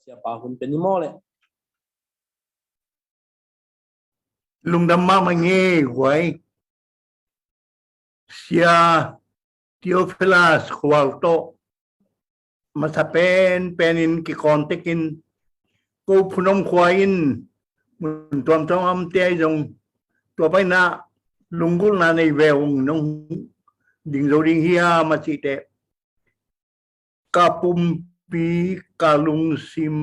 siapa hun penimole lung damma mangi guai sia Theophilus Walto masapen penin ki kontekin ko phunom khwain mun tom tom am te jong to pai na lungul na nei veung nong ding zo ding hia ma chi te kapum pi kalung sim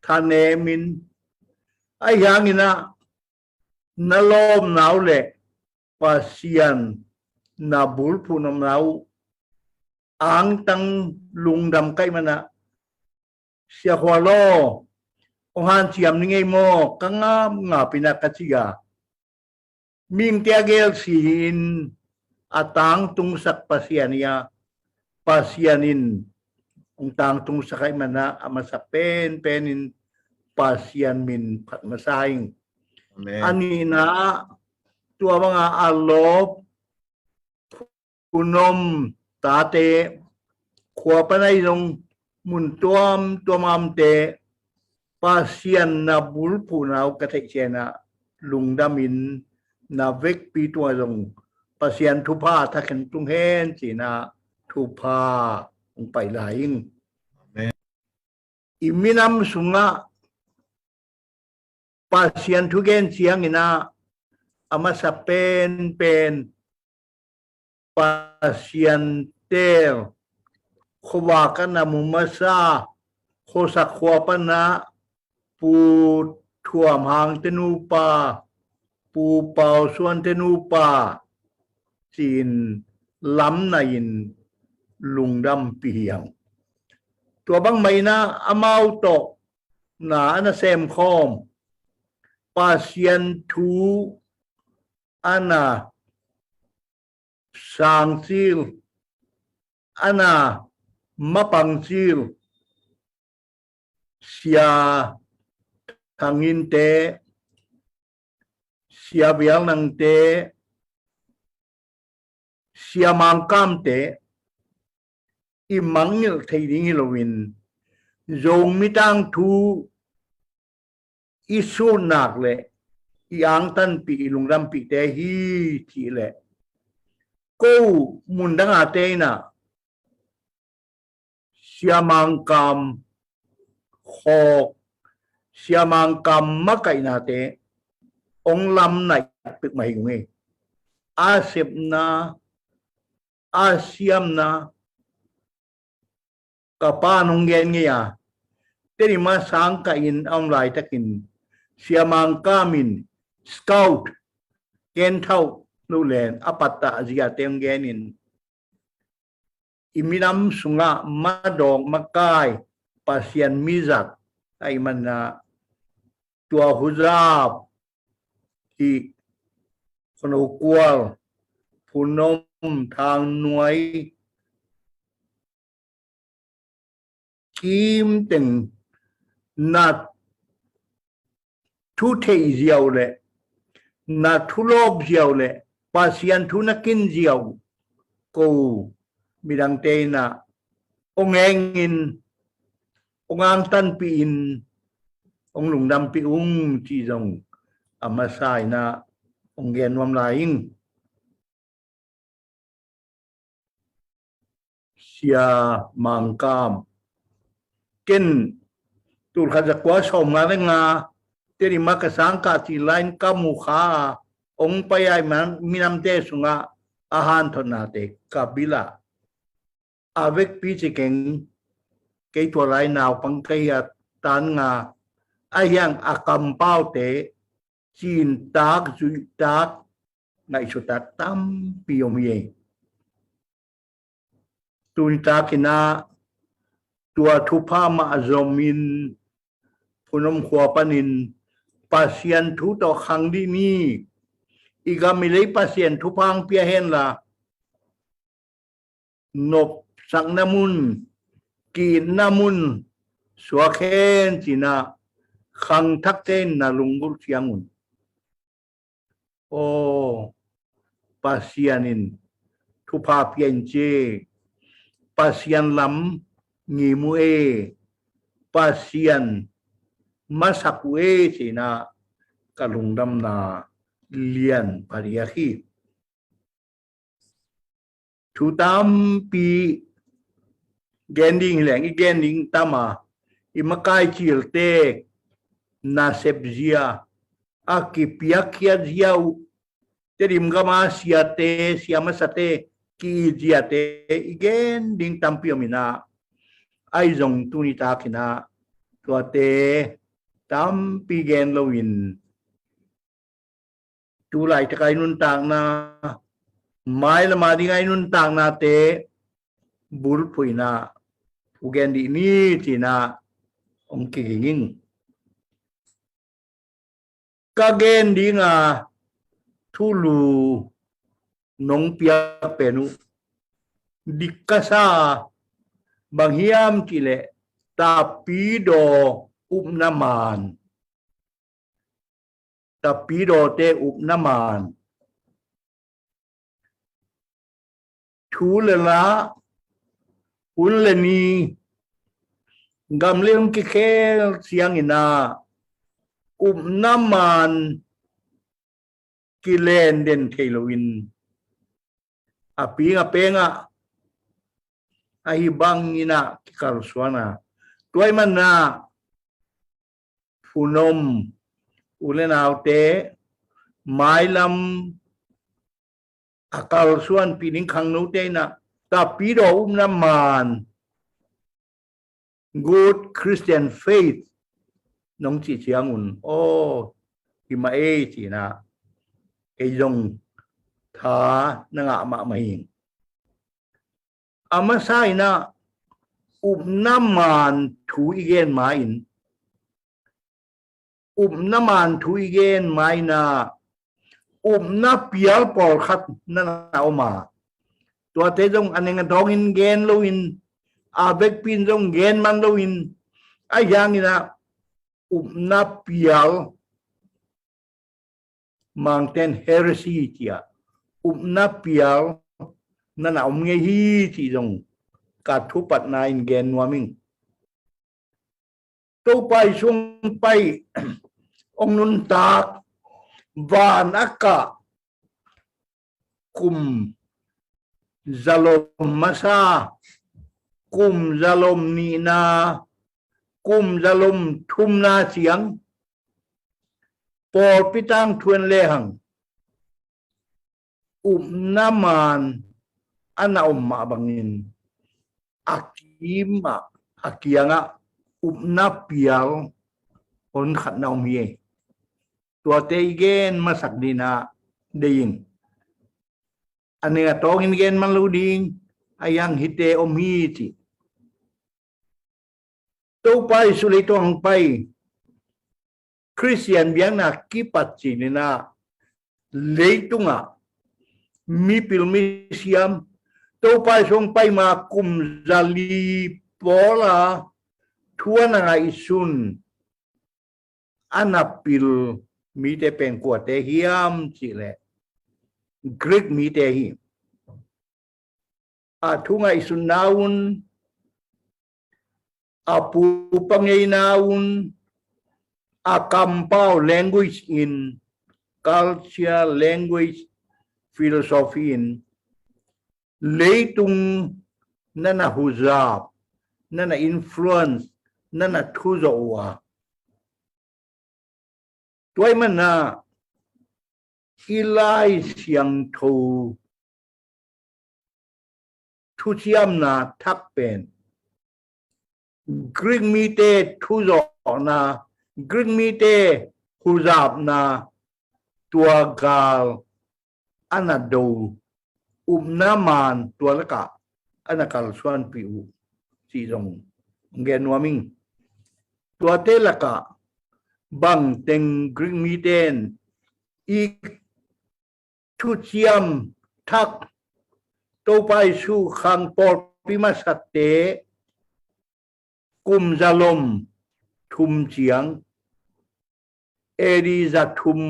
thane min ai yang ina nalom nau le pasian na bul phunom nau ang tang lung dam kai mana sia khwalo ông han chiam ni ngai mo kanga nga pinakachia ming tiagel sin atang tung sak pasiania pasianin ung tang tung sakai mana amasapen penin pasian min phat masaing anina tua mga alop punom tate khwa panai long mun tuam tuam te pasian na bulpu na kathek chena lungdamin na vek pi tua long pasian thupa thaken tung hen china thupa ung pai laing iminam sunga pasian thugen siang ina amasapen pen pasian tel khwa kana mumasa khosak khwa pana pu thuam hang tenupa pu pau suan tenupa chin lam na in lungdam piang tua bang mai na amau to na ana sem khom pasian thu ana sang sil ana mapang sil sia thangin te sia biang nang te sia mangkam te imangil thei ding lovin zong mitang thu isu nak le yang tan pi lungram pi te hi thi le ko mundang ate na sia mangkam khok sia mangkam makai na te ông lâm này tự mày nghe asep na asiam na kapanong gen nghe teri ma sang ka in ông lại takin siamang kamin scout gen thau lu len apata zia tem genin iminam sunga madong makai pasian mizat ai mana tua huzab ki kono kwal punom thang nuai kim từng na thu thei diao le na thu lob diao le pasian thu na kin diao ko midang te na ongengin ongang tan pi in ong lungdam pi chi dong amasai na onggen wam laing sia mangkam ken tur khaja kwa som nga nga teri makasang ka ti line kamukha ong payai man minam te sunga ahan thonate kabila avec pi chikeng cái tua lại nào bằng cái tan nga ai yang akam pau te chin tak zui tak ngai su tak tam piom ye tun takina tua thupa ma zomin punom khwa panin pasien thu to khang di ni igamilei pasien thupang pia hen la nop sang namun ki namun suakhen china khang thak ten na lungul chiangun o pasianin thupa pian che pasian lam ngi mu e pasien masakwe sina kalungdam na lian pariaki tutam pi gending leng gending tama imakai chilte na sebzia akipiakia ziau terim gama siate siama sate ki jiate igen ding tampio mina ai zong tunita kina tuate tampi gen lowin tu lai ta kai nun tang na mai la ma ding ai nun tang na te bul puina ugen di ni tina om kiging kagen di nga tulu nong pia penu dikasa banghiam chile tapi do naman tapi do te naman thulela uleni gamlem ki khel siang ina naman kilen den Halloween api ngapenga ahibang ina kikaruswana tuay man na punom ulen autte mailam akalsuan pining khang note na tapi do naman good Christian faith nong chi chiangun ima e chi na e dong tha na nga ma mahing amasai na naman thu igen main naman thu igen mai na na pial por khat na oma tua te dong aneng dongin gen loin abek pin dong gen man loin ayang ina na pial mangten heresy tia na pial na nge hi ti dong ka thu pat nain gen nuaming to pai sung pai ong nun tak van aka kum zalom masa kum zalom nina kum zalom thumna siang por pitang thuen lehang naman ana umma bangin akima akianga na pial on khat na umye tua te igen masak dina deing ane atongin gen maluding ayang hite omiti to pai sulito ang pai Christian biang na kipat sinina leitunga mipil misiam to pai song pai ma kum zali pola tuan nga isun anapil mite pen kuate hiam chile Greek mite hi atunga isun naun apu pangay naun akampau language in culture language philosophy in leitung nana huzab nana influence nana thuzowa tuay man na ilai siang thu siam na thakpen Greek mite thuzo na Greek mite huzab na tuagal anado naman tualaka anakal suan piu si dong genwaming tuatelaka bang teng Greek miten ik tusiam thak topai su khang por pimasate kum zalom thum chiang eri za thum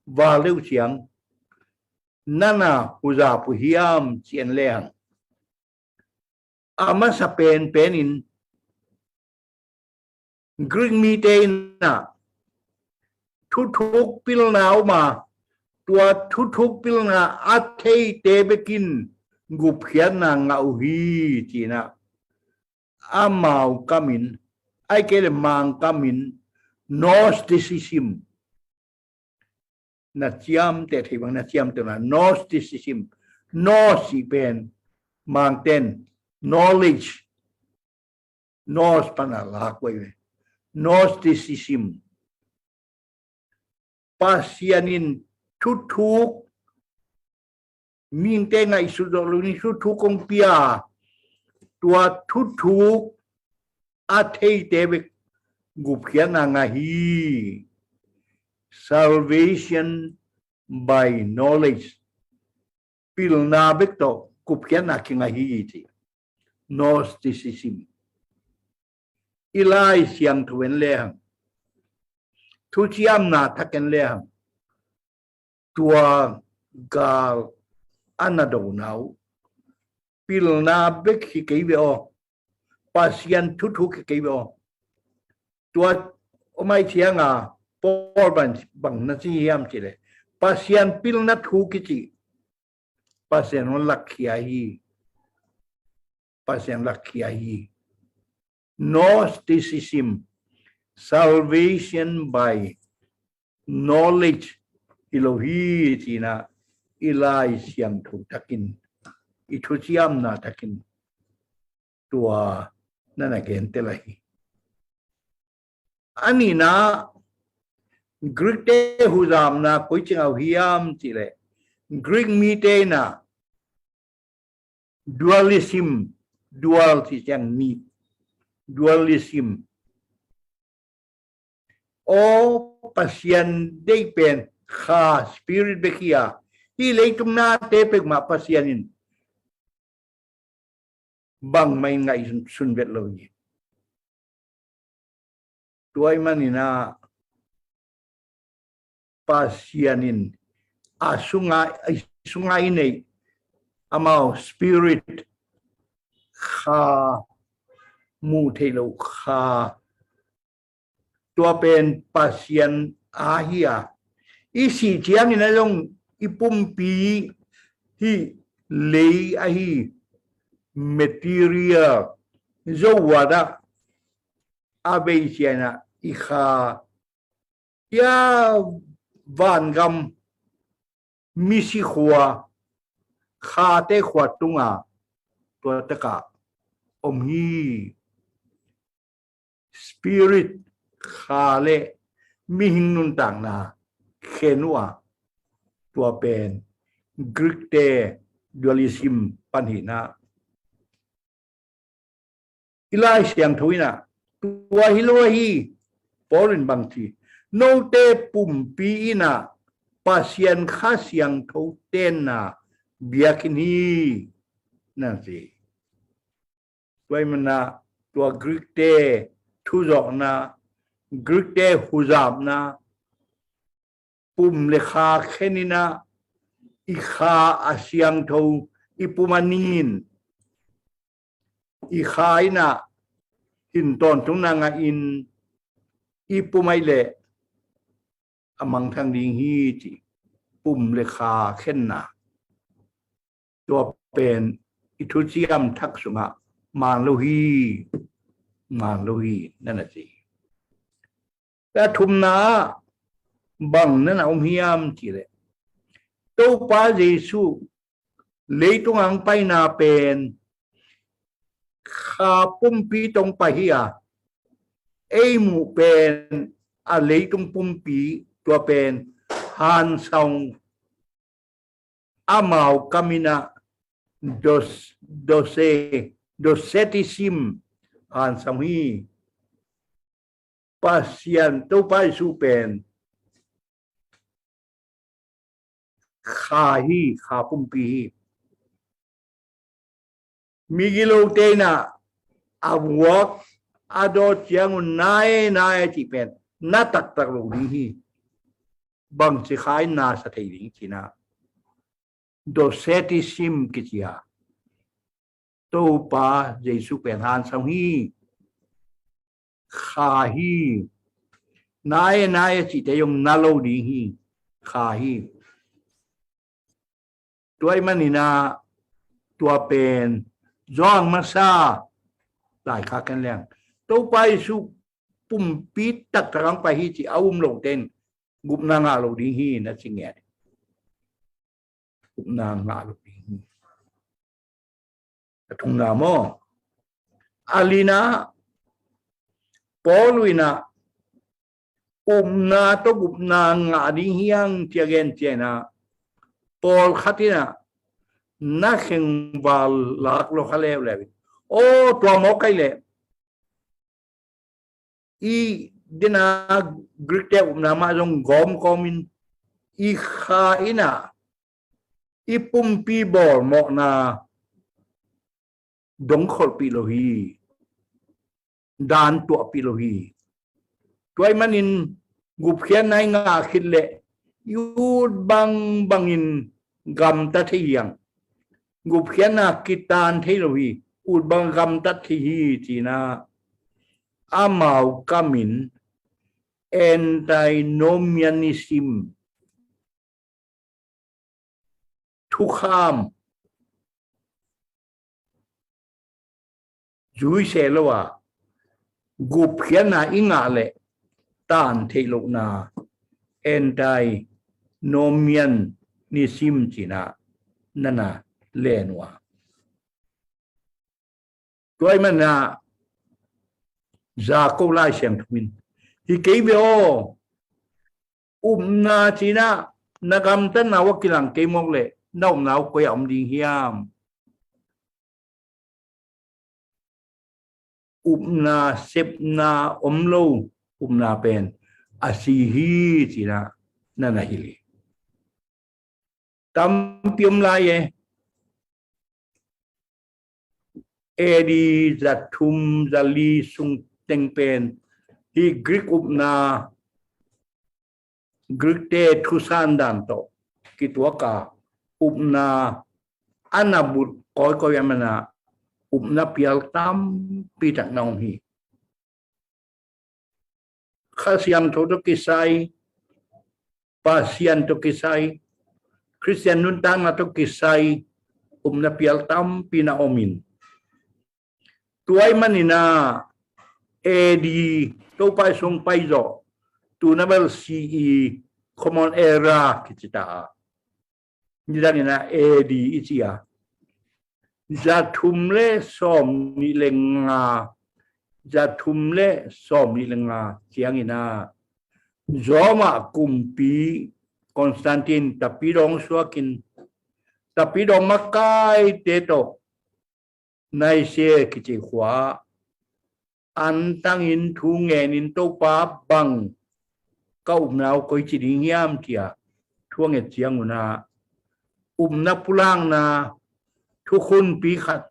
valeu chiang nana uza puhiam chien leang ama sa pen penin กรีกมีเตนะทุกปิลนาออกมาตัวทุกปิลนาอัตเทเตเบกินกุเพียนนางเอาฮีจีนะอามาวกามินไอเกลมังกามินนอสติซิซิมนัดยามแต่ที่บางนัดยามตัวนั้นนอสติซิซิมนอสิเป็นมังเตน knowledge นอสปนาลากไว้นอสติซิซิมpasienin tutuk minte ngai sudoluni tutuk kong pia tua tutuk athei tebe guphiana ngahi salvation by knowledge pilna bekto guphiana kingahi ti gnosticism ilai siang thuen lehangทุกยามนาทักกันเลี้ยงตัวกาลอันนั้นดูนาวพิลนาเบกฮิเกย์เบอปัสยันทุกฮิเกย์เบอตัวไม่เที่ยงอ่ะพอบังนั่นสิยามสิเลยปัสยันพิลนาทุกจิปัสยันลักขีอาฮีปัสยันลักขีอาฮี Gnosticism salvation by knowledge ilohi tina ilai siang thu takin ithu chiam na takin tua nana gente lahi ani na greek te huzam na koi chingau hiam chile greek mi te na dualism dual chi chang mi dualism o pasien dei pen kha spirit bekia hi leitum na te pek ma pasienin bang mai ngai sun vet lo ni tuai manina pasienin asunga ini amau spirit kha mu thelo khaตัวเป็นปัสยันอาเฮียอีสีเทียงนี่นะลงอีปุ่มปีที่เลยอาฮี material โจวาดะอาเบเชียนะอีขายาวานกำมิสิขัวขาเตขวดตุงอ่ะตัวตะกะอมฮี spiritคาเลมีหิงนุนต่างนาเขนัวตัวเป็นกรีกเตดูลิซิมปัญหินาอิลายเสียงทวินะตัวฮิโลฮีปอลินบางทีโนเตปุ่มปีนะปัสยันข้าเสียงทวเตนนะเบียกินีนั่นสิตัวมันนะตัวกรีกเตทุจอกนะกรีกเตหุซาบนะปุ่มเลขาแค่นี้นะอีขาอาเซียงทูอีปุมานีนอีขายนะหินตอนทุงนางอินอีปุไม่เละอมังทางดิงฮีจิปุ่มเลขาแค่นะตัวเป็นอิทุจิยมทักษุงะมานโลฮีนั่นน่ะสิแต่ทุมนาบังนั่นเอาเฮียมจีเลยตัวป้าเยซูเลยตรงอังไปนาเป็นข้าปุ่มปีตรงไปเฮียไอหมูเป็นอะไรตรงปุ่มปีตัวเป็นฮันซองอามาวกามินาโดเซติซิมฮันซองฮีpasien tu pai su pen kha pumpi migilo tena awak adot yang nai ti pen na tak lo hi bang si khai na sa thei ding china do seti sim kichia tu pa jesu pen han sang hi ขาฮีนายจิตยมนาโลดีฮีขาฮีตัวมันนี่นะตัวเป็นจ้องมาซาหลายขากันแล้วตัวไปสุปุ่มปีตักทางไปฮีจีเอาลงเต้นกุบนางาโลดีฮีนะจริงไงกุบนางาโลดีฮีทุ่งนาโมอาลีนาปอลุยนานาto gup na nga di hiang tiagen tiena pol khatina na kheng wal lak lo khalew le o to mo kai le I dina grite na ma jong gom komin I kha ina I pumpi bol mo na dong khol pi lo hi dan to pi lo hi toy manin gup khian nai nga khit le yud bangin gam ta thiyang gup khian na kitan theilohi ud bang gam ta thi chi na amau kamin antinomianism thu kham jui se lo wa gup khian na inga le tan thei lo na antinomianism china nana lenwa toy mana za ko lai siang thuin hi ke be o na china nagam tan na wa kilang ke mok le nau nau ko yam ding hiam na sep na omlo na pen asihi china nana hili tam pium la ye edi zatum zali sung teng pen hi Greek na Greek te thusan dan to kitwa ka na anabut ko yamana na pial tam pitak naung hi khasian to kisai pasian to kisai Christian nuntang na to kisai na pial tam pina omin tuai manina edi to pai song pai zo tu na bel CE common era kitita ni na edi itia zatumle som ni lenga zatumle som ni lenga chiang ina zoma kumpi Konstantin tapidong suakin tapidong makai teto nai se kichi khwa antang in thu nge nin to pa bang kau nau koi chi ding yam tia thuang e chiang una na pulang naทุกคนปีขัด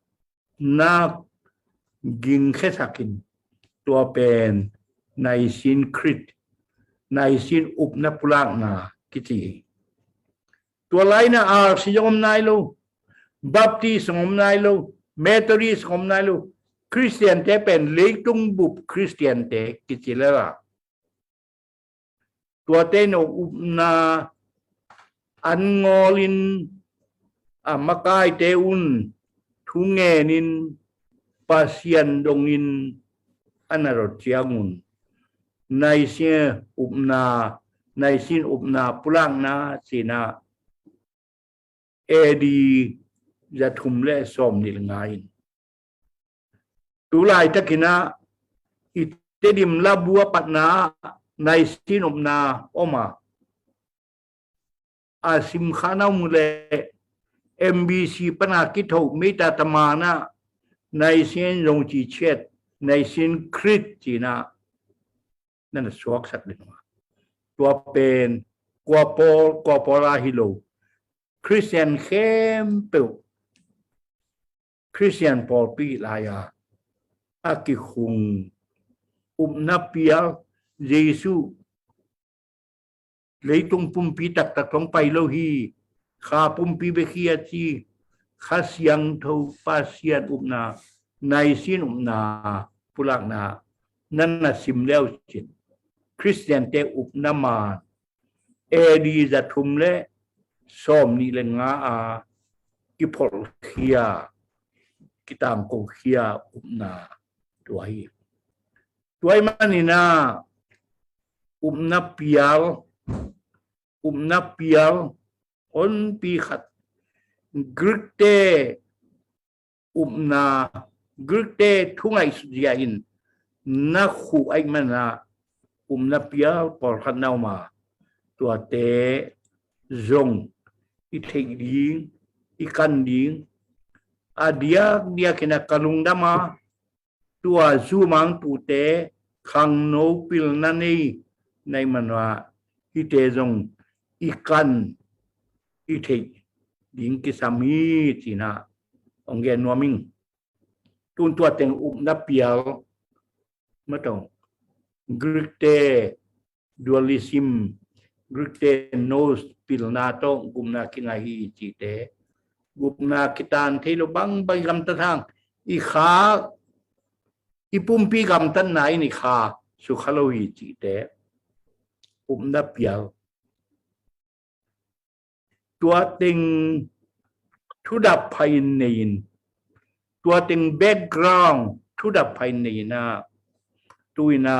นักกิงแค่สักินตัวเป็นในสินคริสในสินอุปนับพลังนากิจีตัวไลน์นะอาร์สิยงนายลูบัพติสงมนายลูเมทอดิสงมนายลูคริสเตียนเตเป็นเล็กตุงบุบคริสเตียนเตกิจีแล้วตัวเตนอุปนาอันงอลินmakai teun thungenin pasien dongin anarot chiangun naisin upna pulang na sina edi zathumle som nilngain tulai takina itedim labua patna naisin upna oma asim khana mule MBC ปนาคิดถูกมิตรตมานะในเส้นลงจีเชตในเส้นคริสจีนะนั่นสวกสักเดียวตัวเป็นกัวปอลาฮิโลคริสเตียนเข้มเปิลคริสเตียนปอลปีลายาอากิคุงนับเปียเยซูเลยตรงปุ่มปีตักตรงไปโลหีข้าปุ่มปีเบคียจีข้าเสียงทูปาเซียนในสินนาปุลักนา นั่นน่ะสิมแล้วจินคริสเตียนเตอุปนามาเอดีจะทุมเลส้มนี่เลงอากิพอลเขียกิตามโกเขียอุปนาตัวมันนี่นะอุปนาเปียลอนปีขัดกรึกเตอุปนากรึกเตทุ่งไอสุดยาอินนักขู่ไอมันนะอุปนาเปียลปอลขันเอามาตัวเตจงอิเทกดิงอิกันดิงdia kena kalung dama tua zumang pute khang no pil nani nai manwa ite jong ikan ite ding kisami tina ongge nuaming tun tua teng na pial matong grikte dualism grikte nos pil na to gumna kingahi chite gupna kitan thelo bang gam ta thang i kha i pumpi gam tan nai ni kha su khalohi chi te umna pial tua ting thu dap phai nein tua ting background thu dap phai neina tuina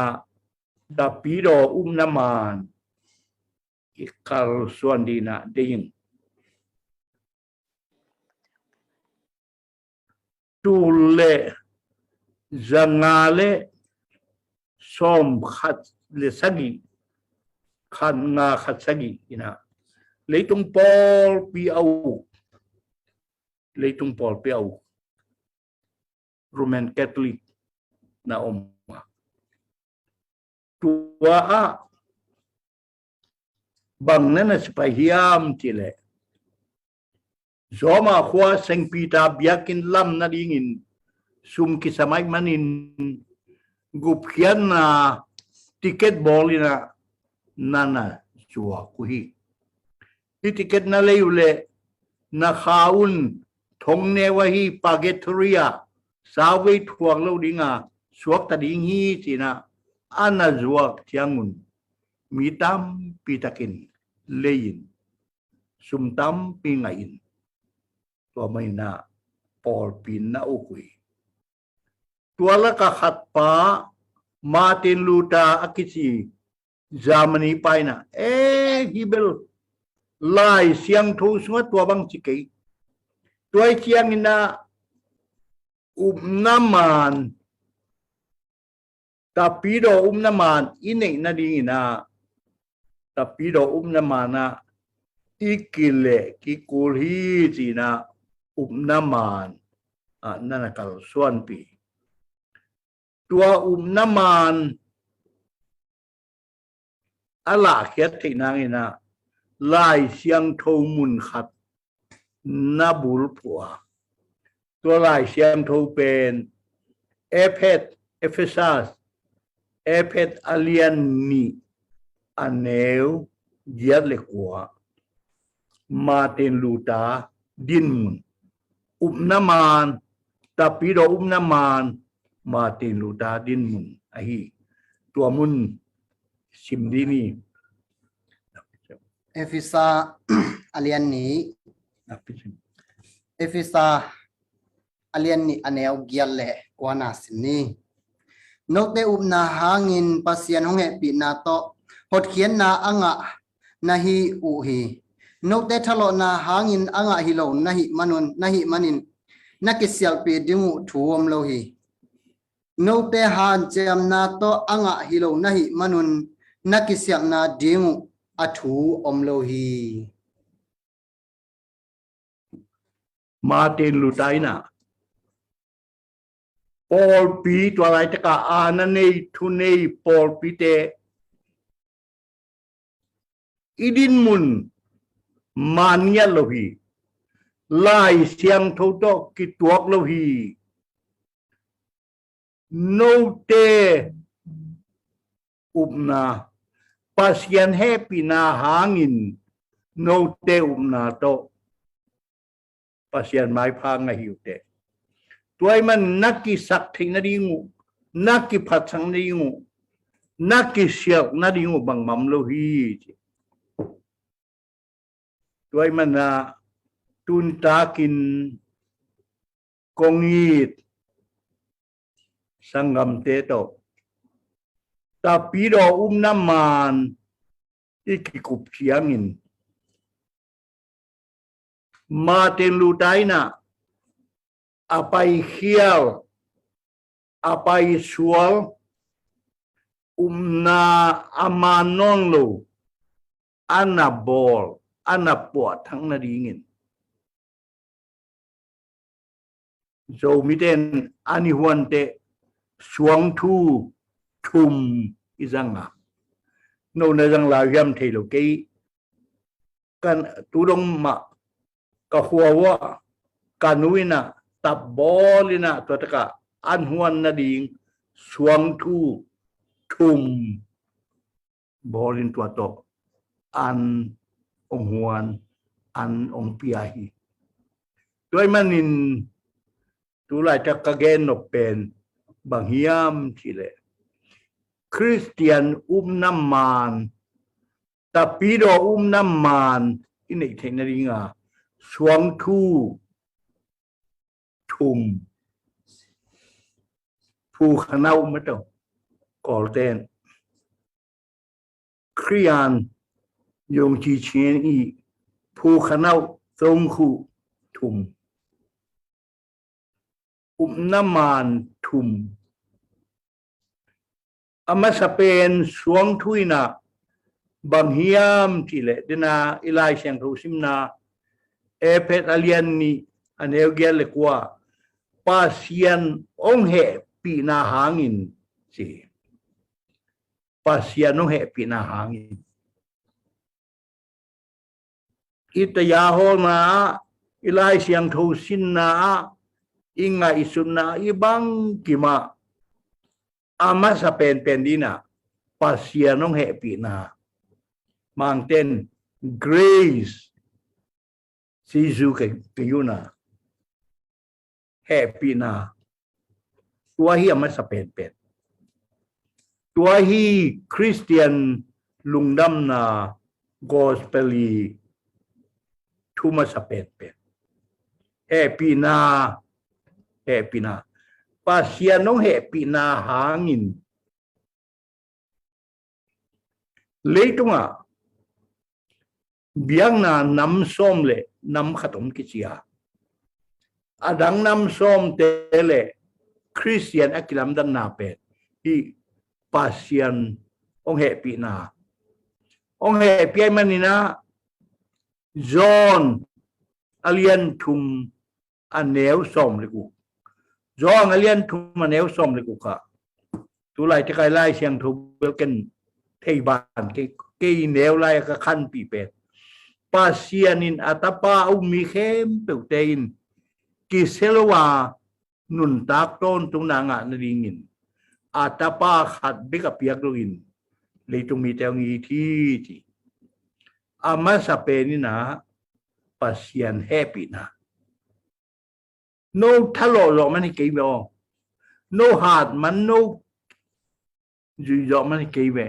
da pido umna man i kal suan dina ding tule zangale som khat le sagi khan nga khat sagi ina leitung pol pi au Roman Catholic na tua bang na sipahiam chile Zoma khwa seng pita biakin lam na dingin sum kisamay manin gupkian na ticket bolina nana chua kuhi ti ticket na leule na khaun thong ne wahi pagetoria sawi thuang lo dinga suak ta ding hi china ana zuak thiangun mitam pitakin lein sumtam pingainตัวไม่น่าปอลปีนน่าอุกุยตัวละก็ขัดป้ามาร์ตินลูธาร์อักิซีจามนีไปนะฮิเบลไล่เสียงทูสงตัวบังจิกยตัวเสียงนี่นะอุปน้ำมันแต่ปีโดอุปน้ำมันอินเองนั่นดีนะแต่ปีโดอุปน้ำมันนะอีกิเลกิกุลฮีจีนะอุปน้ำมันนั่นก็ส่วนปีตัวอุปน้ำมันอะไรเขียนที่นั่งนะไล่เสียงโทมุนขัดนาบุลปัวตัวไล่เสียงโทเป็นเอเฟซัสอาเลียนนีอันเนวเดียดเล็กว่ามาร์ตินลูธาร์ดินมุนอุปน้ำมันแต่ปีโดอุปน้ำมันมาร์ตินลูธาร์ดินมุนไอ้ตัวมุนสิมดีนี่เอฟิซาอาเลียนนีเอฟิซาอาเลียนนีอันเอลเกียลเล่กว่านาสินีนกเตอุปนาหางินปัสยันหงเหปีนาโตหดเขียนนาอ่างะนาฮีอุฮีนกเตทะเลนาหางินอ่างะฮิโลนาฮิมันินนักกิเซียลปีดิงูถวมโลฮีนกเตหานเจมนาโตอ่างะฮิโลนาฮิมันุนนักกิเซียลนาดิงูอัถูอมโลฮีมาร์ตินลูธาร์นะปอลปีตัวอะไรตะกาอานันเนทุเนปอลปีเตอีดินมุนมาเนียโลฮีไล่เสียงทุตกิตัวโลฮีโนเตอุปนาปัสยันเฮปินาหางินโนเตอุปนาโตปัสยันไม้พางหิวเตตัวมันนักกิสักทิ้งนาดีงู นักกิพัดสังนิงูนักกิเสียกนักดิงูบังมัมโลฮีด้วยมันนะตุนตากินกงยีดสังกมเตโตtapi do naman ikikup siangin matin lutay na apay hiyaw apay suwal na amanon lo anabol anapot ang naringin so miten anihuante suwang tu thum isang no na jang la yam thei lo ke kan tu dong ma ka huwa kanuina tabolina to taka an huan na ding suang thu thum bolin to to an ong huan an ong piahi toy manin tu la ta ka gen no pen bang hiam chile Christian naman tapi do naman ini teknari nga suang tu thum pu khanau mato kolten krian yong chi chen i pu khanau song khu thum naman thum ama sa pen suang thui na bang hiam chile dina ilai siang thusim na epet alian ni aneu gel kwa pasian ong he pi na hangin si pasian ong he pi na hangin itaya ho na ilai siang thusin na inga isun na ibang kima ama sa pen dina pasianong happy na mangten grace sisu kayuna happy na tuahi ama sa pen tuahi Christian lungdam na gospeli tuma sa pen happy na pasianong happy na hangin leito nga biang na nam som le nam khatom kichia adang nam som tele Christian akilam dan na pe i pasian ong happy manina John alian thum aneu som le ku John alian thum aneu som le ku ka tu lai te kai lai siang thu belken thei ban ke neu lai ka khan pi pe pasianin atapa umi khem peutein ki selwa nun tak ton tung na nga na ringin atapa khat bika piak loin leitung mi teng i thi ama sa pe ni na pasian happy na no thalo lo man ke me no hard man no ju yo man ke me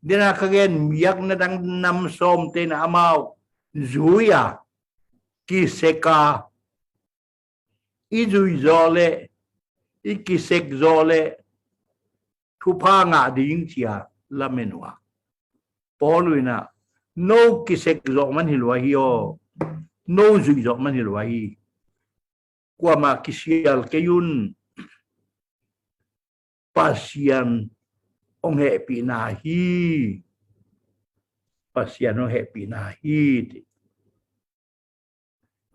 dina kagen miyak na dang nam som te na amao zuya ki seka izui zole ikisek zole thupa nga ding chia lamenwa poluina no kisek zo man hilwa hiyo no zui zo man hilwa hi kwa ma kisial kayun pasian ong happy na hi pasian ong happy na hi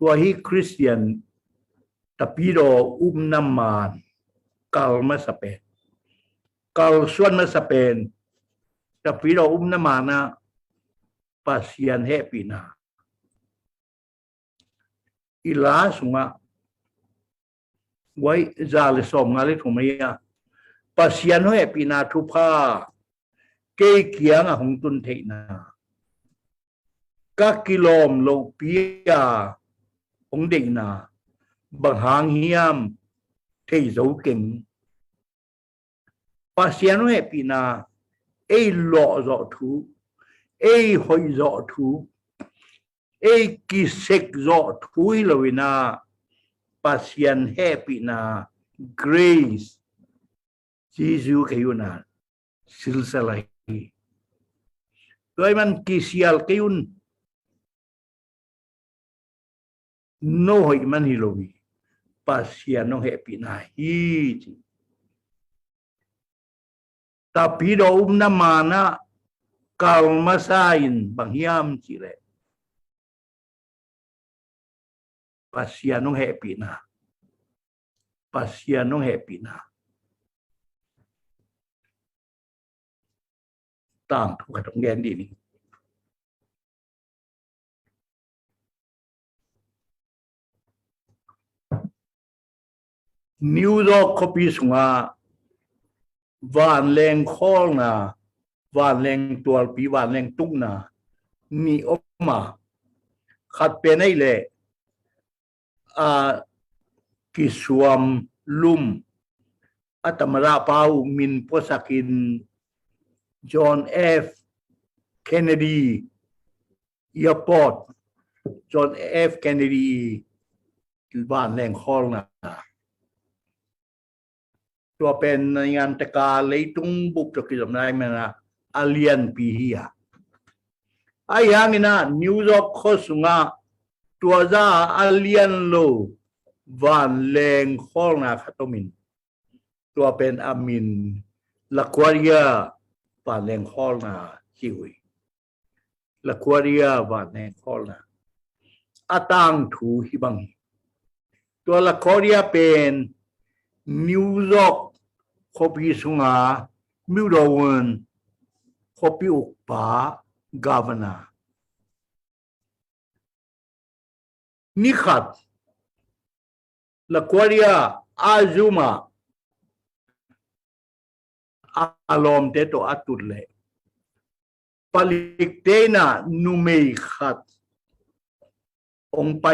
tua hi Christian tapido naman kalma sapen kal suan ma sapen tapido naman na pasian happy na ila sunga wai zale som ngale thumaya pasian happy na thupa ke kiang a hong tun thei na các kilom lo pia ong dei na bang hang hiam thei zo keng pasien no happy na ei lo zo thu ei hoi zo thu ei ki sek zo thui lo na pasien happy na grace Jesu kayo na silsalai toy man kisial kayun no hoi man hilowi pasien no happy na hi tapi do na mana kalma sain banghiam chile pasien no happy na pasien no happy na tang thu ka tong gen di ni New York copy sunga van leng khol na van leng tual pi van leng tung na ni oma khat pe nei le a kisuam lum atamara pau min posakin John F Kennedy Airport John F Kennedy van leng khol naตัวเป็นงานตะการเลยตุ้งบุกตะกี้สมัยมันนะอาเลียนปีเฮียไอ้ยังนี่นะนิวยอร์กโคสุงะตัวจ้าอาเลียนโลวันแรงข้อนาคาโตมินตัวเป็นอามินลักควาเรียวันแรงข้อนาชิวลักควาเรียวันแรงข้อนาอาตังถูฮิบังตัวลักควาเรียเป็นนิวยอร์กคอปีสุงามิวดาวันคอปีอุกปากาวนานิขัดละควาเรียอาซูมาอารมณ์เตโตอัตุลเลปลิกเตนะนูเมขัดองไป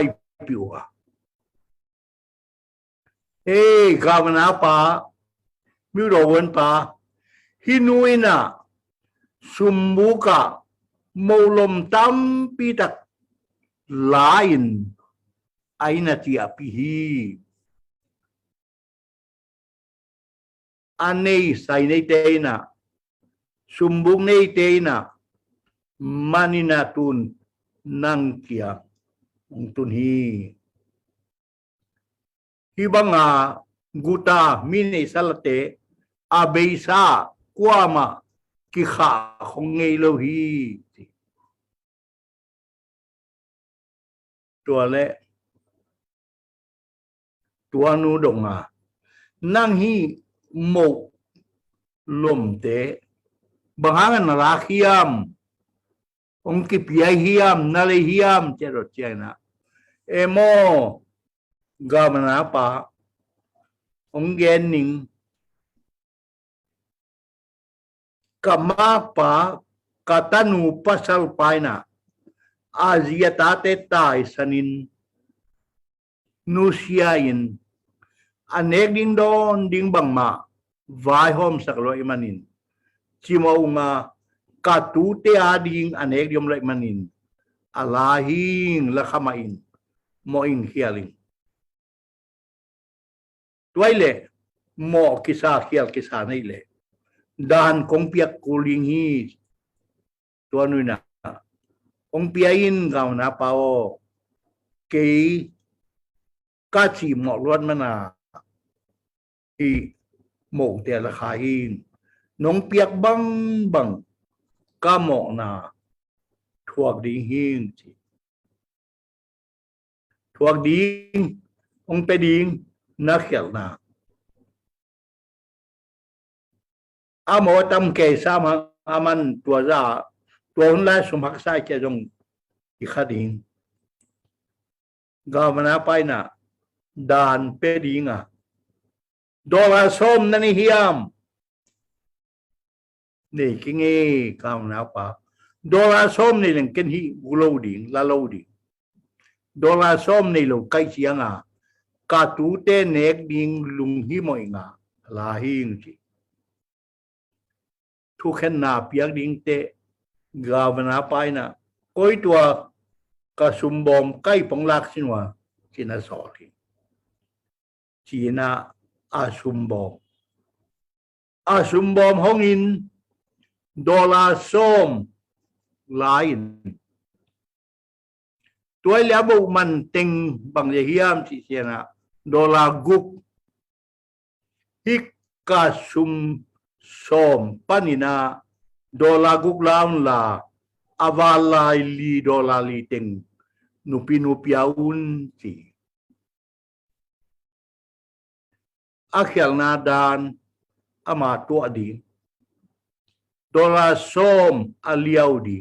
ปิวgavana pa miro wen pa hinuina sumbuka molom tam pitak lain aina ti apihi anei sai nei teina sumbung nei teina manina tun nangkia tun hi Ibanga guta mini salate abeisa kuama kikha khongei lohi tuale tuanu donga nang hi mo lomte bangangan rakhiam ong kipiahiam nalehiam chero chena emo Gavana pa ông gening kama pa katanu pasal paina Asia tate tai sanin nusiain anek ding don ding bang ma vai hom saklo imanin chimau nga katute ading anek diom lai manin alahing lakhamain moing hialing Tuaile mo kisa khial kisa nei le dan kong piak kuling hi tuanu na ong piain gaw na pao ke ka chi mo luan mana i mo te la khain nong piak bang bang ka mo na thuak ding hin chi thuak ding ong pe ding na khel na amo tam ke sama aman tua za tuon la sumak sai ke jong ikhading gavana paina dan pedinga dola som nani hiam ni kingi gavana pa dola som ni leng ken hi loading la loading dola som ni lo kai chianga ka tu te nek ding lung hi moi nga la hing chi ทุกแค่นาเปียกดิ้งเตะกาวนาไปนะก้อยตัวกระสุมบอมใกล้ปงลักสินว่าจีน่าสอทีจีน่าอาสุมบอมห้องอินดอลลาร์ส้มลายตัวแล้วบุมันเต็งบางอย่างที่เสียนะดอลลาร์กุกฮิกกาสุมส้มปานินาดอลลาร์กุกลาวลาอาวาลายลีดอลลาร์ลีเต็งนุปิอาอุนจีอาเขียลนาดานอามาตัวดีดอลลาร์ส้มอาเลียวดี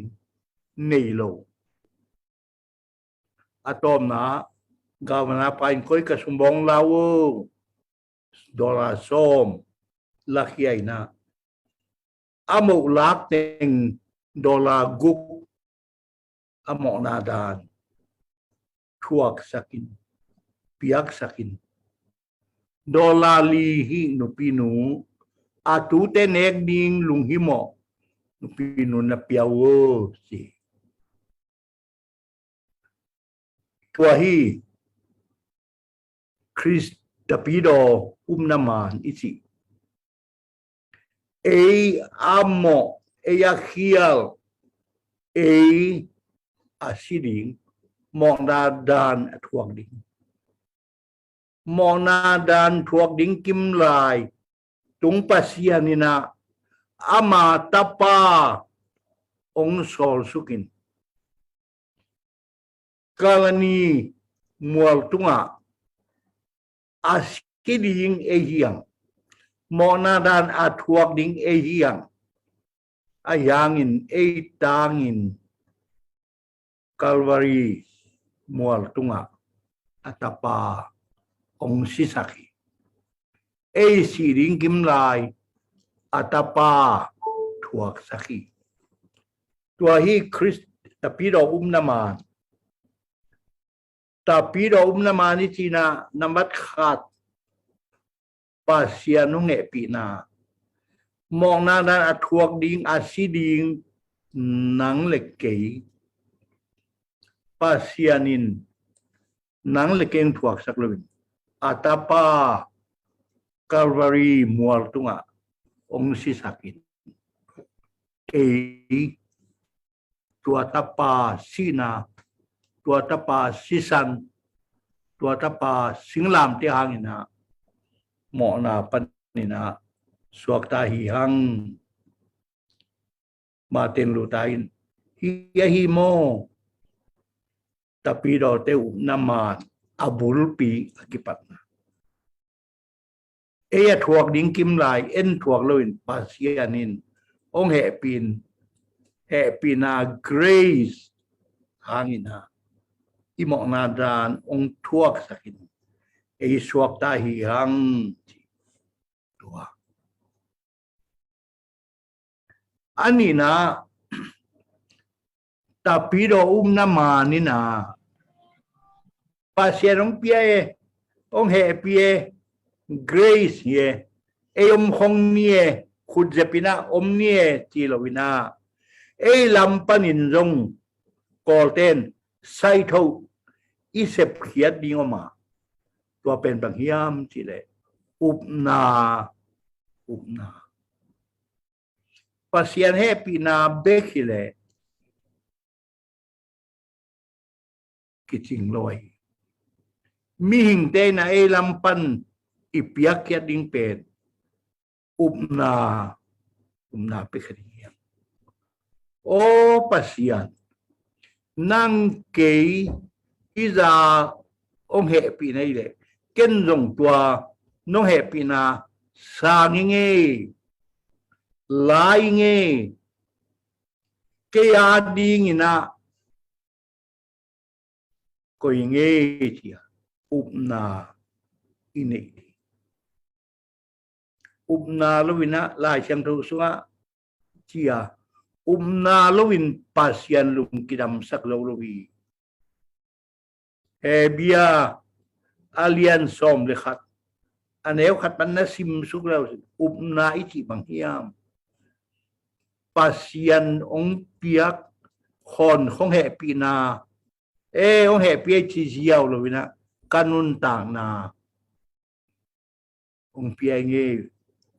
เนโลอาตอมนะกาวนาไปก้อยกระสุมบองลาวดอลลาร์ส้มลักยัยนะอามุลักเต็งดอลลาร์กุกอาหมอนาดานทวกสักินเปียกสักินดอลลาร์ลีหินุปีนูอาตูเตเนกดิงลุงหิโมนุปีนูนับเปียวสิตัวฮีคริสตปีโดนามานอิสิเออาโมเอยาเคียลเออาซิดิงมองนาดานทวกดิงมองนาดานทวกดิงกิมลายตุงปัสยานินาอามาตาปาองโซลสุกินกาลนีมัวตุงะอาซิดิงเอเฮียงมองนาดานอาทวกดิงเอเฮียงอายางินเอตางินกาลวารีมัวตุงะอัตปาองซิสักีเอซีริงกิมลายอัตปาทวกสักีตัวฮีคริสตปีโดนามานตาปีโดนามานนี่จีน่านับขาดปาเซียนุเงปีนามองนาดานอัทวกดิงอาซิดิงหนังเล็กเกยปาเซียนินหนังเล็กเกงทวกสักลุนอัตปากาลวารีมัวตุงะองซิสักินเอตัวตาปาซีนาตัวตาปาซิสันตัวตาปาสิงลามที่หางินะหมอนาปันนินะสวกตาหิหังมาเต็นลูตาอินฮิยาฮิโมตาปีโดเตอุนามานอาบุลปีกิปัตนะเอยทวกดิ้งกิมลายเอ็นทวกลวินปาเซียนินองแหปีนาเกรซหางินะอิหมอนาดานองทวกสักินเอสวกตาหิหังตัวอันนี้นะตาปีโดนามานี่นะปาเซียนองเปียองแหปีเกรซเยเอมฮงเนียขุดเจปินาอมเนียจีโลวินาเอลัมปานินจงกอลเทนไซโตอิเซปเขียดดิงออกมาตัวเป็นบางยามจีเลอุปนาปาเซียนเฮปีนาเบคิเลกิจิงลอยมีหิงเตนะเอลัมปันอิปยักยัดดิงเป็นอุปนาเปคดีโอปาเซียนนังเกยอิจาองเหปีนะอีเลเก็นจงตัวน้องเหปีนาสางเงลายเงเกียดีงินะก็ยังเงจียอุปนาอินเออุปนาลวินะลายเชียงทุสุงะจียอุปนาลวินปัสยันลุงกิดามสักลวีเฮเบียอาเลียนซอมเลขัดอันเอวขัดปันนัสิมสุกแล้วอุปนาอิจิบังฮิยาม pasien ong piak khon không hệ pi na ong hệ pi chi ziao lo na kanun tang na ong pi nge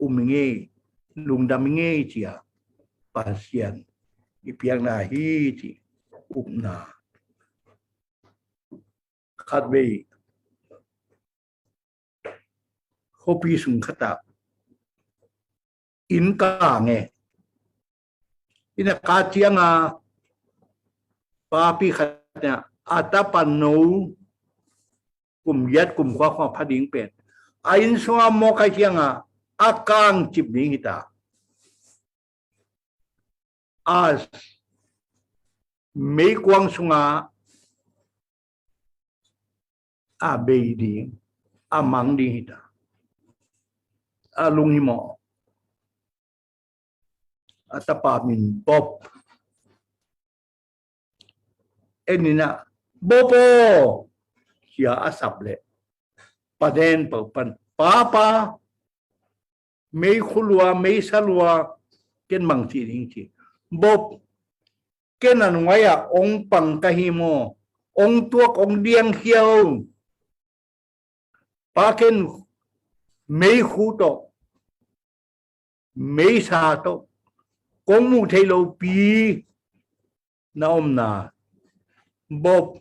nge lung dam nge chia pasien i piang na hi chi na khát về kopi sung khata in ka nge ina ka chiang a pa pi khatnya ata panu kum yat kum kwa phading pet a in suwa mo kai chiang a akang chip ni hita as mấy quang sunga a be di a mang di hita a lung hi mo atapa min pop enina bopo kia asap le paden pan papa mấy khulua mấy salua ken mang chi ding chi bop ken an waya ong pang kahimo ong tuak ong diang hiao pa ken mấy khu to mấy sa to công mu thầy lâu pi na na bop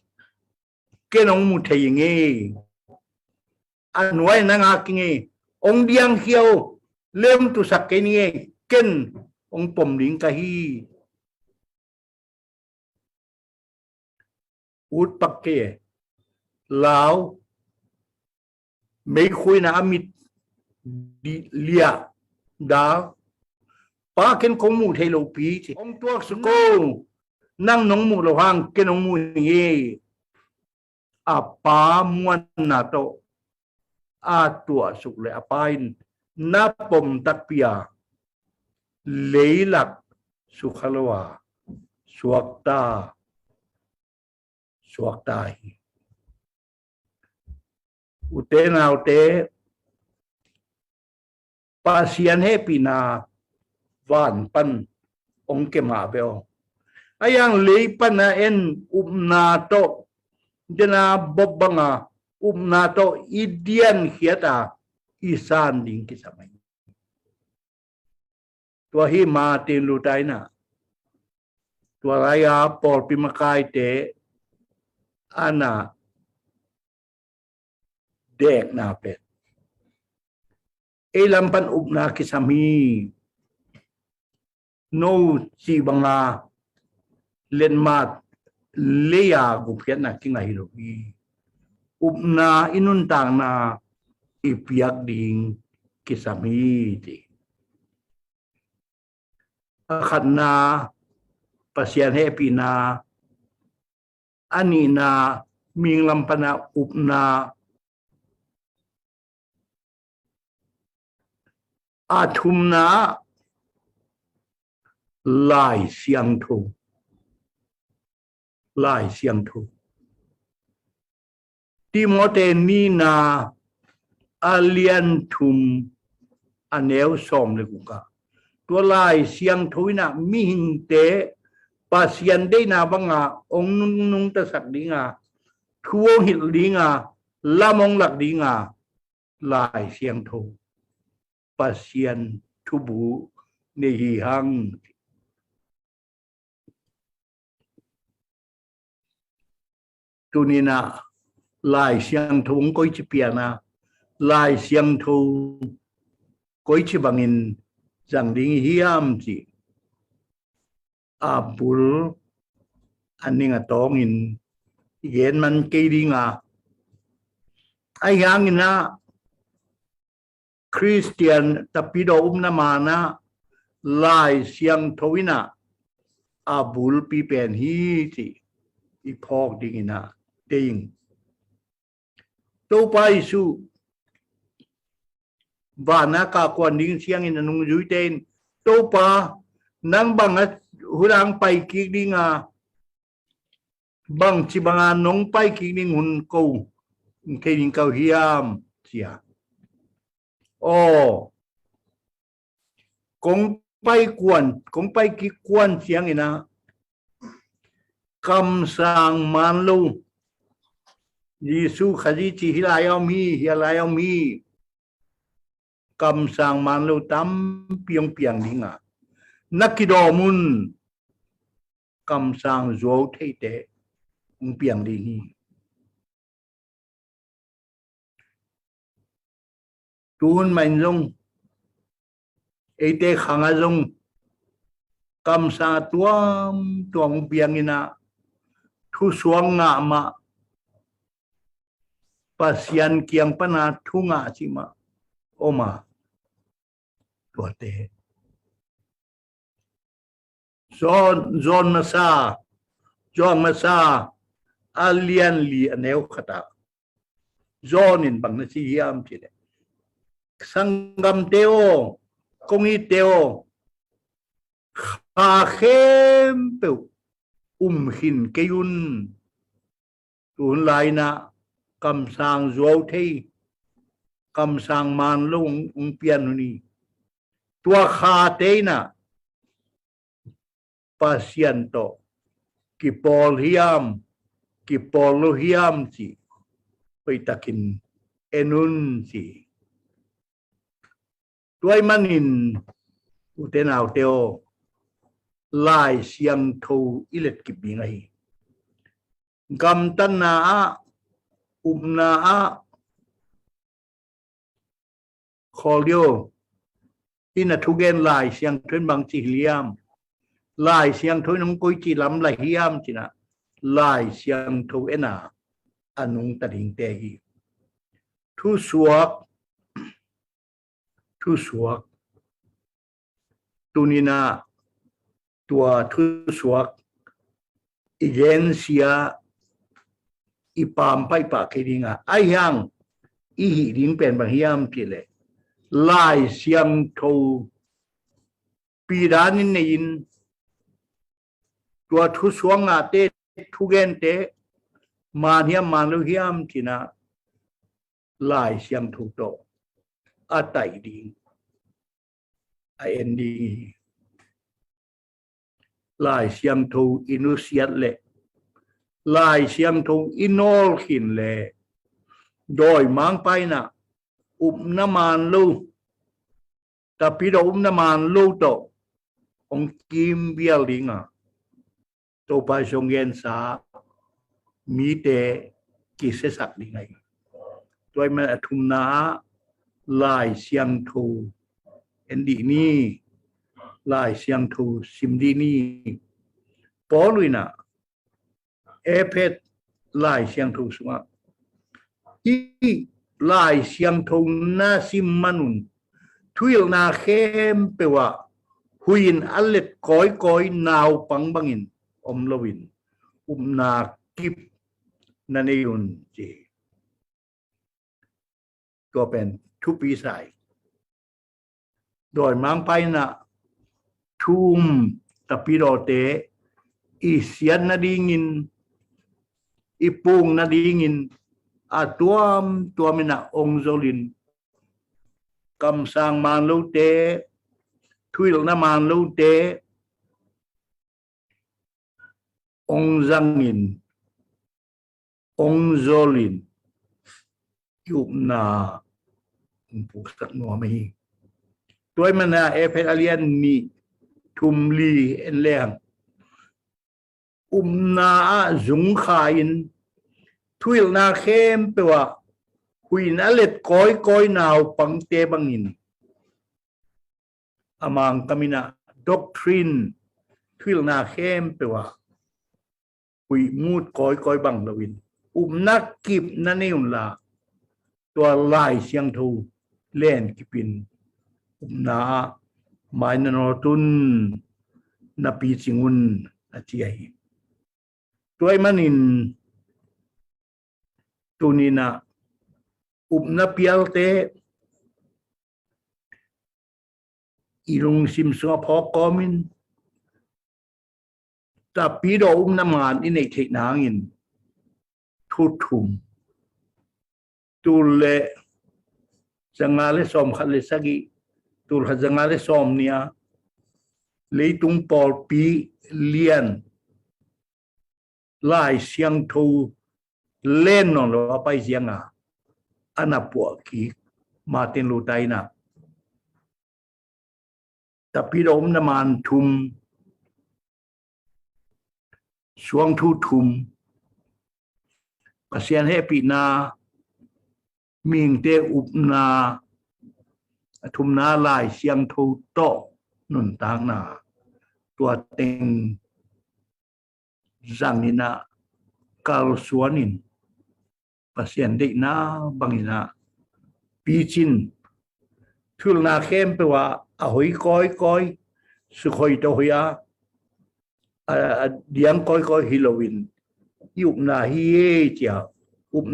cái ông mu thầy nghe anh nói năng ác nghe ông điang hiao lem tu sắc cái nghe ken ông pom đỉnh cái hi út bắc kia lão mấy khối na amit đi lia đá pa ken kong mu thei lo pi chi ong tuak su ko nang nong mu lo hang ken ong mu nge a pa muan na to a tua su le a pain na pom tak pia leilak su khalwa suakta hi ute na ute pasien he pina van pan ong ke ma beo ayang lei pan na en na to jena bobbanga na to idian khiata isan ding ki samai to hi ma tin lu tai na to raya por pimakai te ana dek na pet elampan na ki sami no si banga len mat leya gu phiat na kinga hi lo bi na inun tang na ipiak ding kisami ti akhat na pasien happy na ani na ming lampana na athum na lai siang thu Timote ni na alian thum aneu som le kuka to lai siang thu na mi hing te pasien de na banga ong nung ta sak dinga thuo hil dinga lamong lak dinga lai siang thu pasien thu bu ne hi hang tu ni na lai siang thu koi chi pia na lai siang thu koi chi bangin jang ding hiam chi apul aning atong in yen man ke dinga ai yang na Christian tapido na mana lai siang thowina abul pi pen hi chi i phok dingina ding to pai su vana ka kon ding siang in nung yui ten to pa nang bang hurang pai ki dinga bang chi banga nong pai ki ding hun ko ke ding kau hiam chia kong ไปกวนคงไปกี่กวนเสียงอีนะคำสั่งมันลูยิสุขจิจิฮิลายเอามีฮิลายเอามีคำสั่งมันลูตั้มเปียงเปียงดิ่งอ่ะนักกิโดมุนคำสั่งโจเทเตเปียงดิ่งตูนมันลงไอเตะขังอาจงคำสั่งตัวเปียงอีนะทุสวงงะมาpasien kiang pana thunga chima oma tote zon masa alien li aneu khata zon in bang na chi yam chi de sangam teo kongi teo kha khem pe hin keyun tun lai na cam sang dấu thi cam sang man lung pian ni tua kha te na paciento ki pol hiam chi peitakin enun chi tuai manin utenau teo lai siang thu ilet ki bingai gam tan na umna kholyo ina thugen lai siang thun bang chi liam lai siang thoi nong koi chi lam la hiam chi na lai siang thu ena anung ta ding te hi thu suak tunina tua thu suak agensia ipam pai pa kidinga ayang ihi ding pen bang hiam pile lai siang tho piranin nein tua thu suanga te thugen te man hiam man lu hiam china lai siang thu to atai ding ind lai siang thu inusiat le lai siang thong inol khin le doi mang pai na naman lu tapi do naman lu to ong kim bial dinga to pa songyen sa mi te ki se sak dingai toy ma athum na lai siang thu endi ni lai siang thu simdi ni poluina epet lai siang thu sunga i lai siang thu na simmanun thuil na khem pewa huin allet koi naw pang bangin omlowin na kip naneyun jiก็เป็นทุปีสายโดยมังไปนะทุ่มตะปีโรเตอีเสียนนาดีงินอีปุงนาดีงินตัวมินะองโซลินกำสังมานลูเตทุยลนามานลูเตองจังงินองโซลินยุบนาผูกสักหนัวไม่ตัวมันนะเอฟเอเลียนนี่ทุมลีเอ็นแรงนาจุงขายนทุยนาเข้มเปว่าหุยนาเล็ดก้อยนาวปังเตบังอินอามังกามินะด็อกทรินทุยนาเข้มเปว่าหุยมูดก้อยบังลวินนักกิบนั่นเองล่ะตัวลายเสียงทูเล่นกิปินนาไมนนอตุนนาปีจิงุนอาเจียตัวมันอินตุนินะนาเปียลเตอีลุงซิมสงพอกอมินแต่ปีดน้ำมันอินในเทนางอินทุทุมตูเลจังอาเลสอมขัดเลสกิตูลขัดจังอาเลสอมเนีย lấy tung bò bí liền lại xiang thu lên nó là bay xiang à anh à bộ kỹ mà tên lô tay nè tapi đốm nằm ăn thum xuống thu thum pasian happy na mình te up na thum na lại xiang thu to nôn tang na tua tên rằng ina kal suanin pasien dei na bangina pichin thul na khem pe wa a hoi koi su khoi to hoya a diang koi Halloween yup na hi chia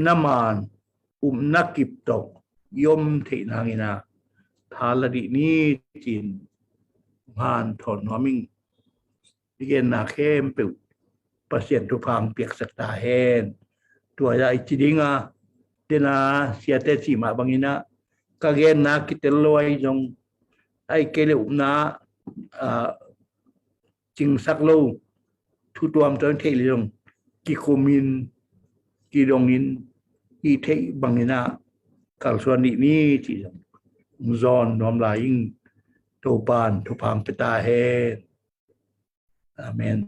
na man na kip to yom the na ngina thaladi ni chin han thon noming igen na khem pe pasien tu phang piak sakta hen tua ya ichidinga tena siate si ma bangina kagen na kiteloi jong ai kele na ching sak lo thu tuam ton thei long ki komin ki dongin i thei bangina kal suani ni chi zon nom la ing to pan to phang peta he amen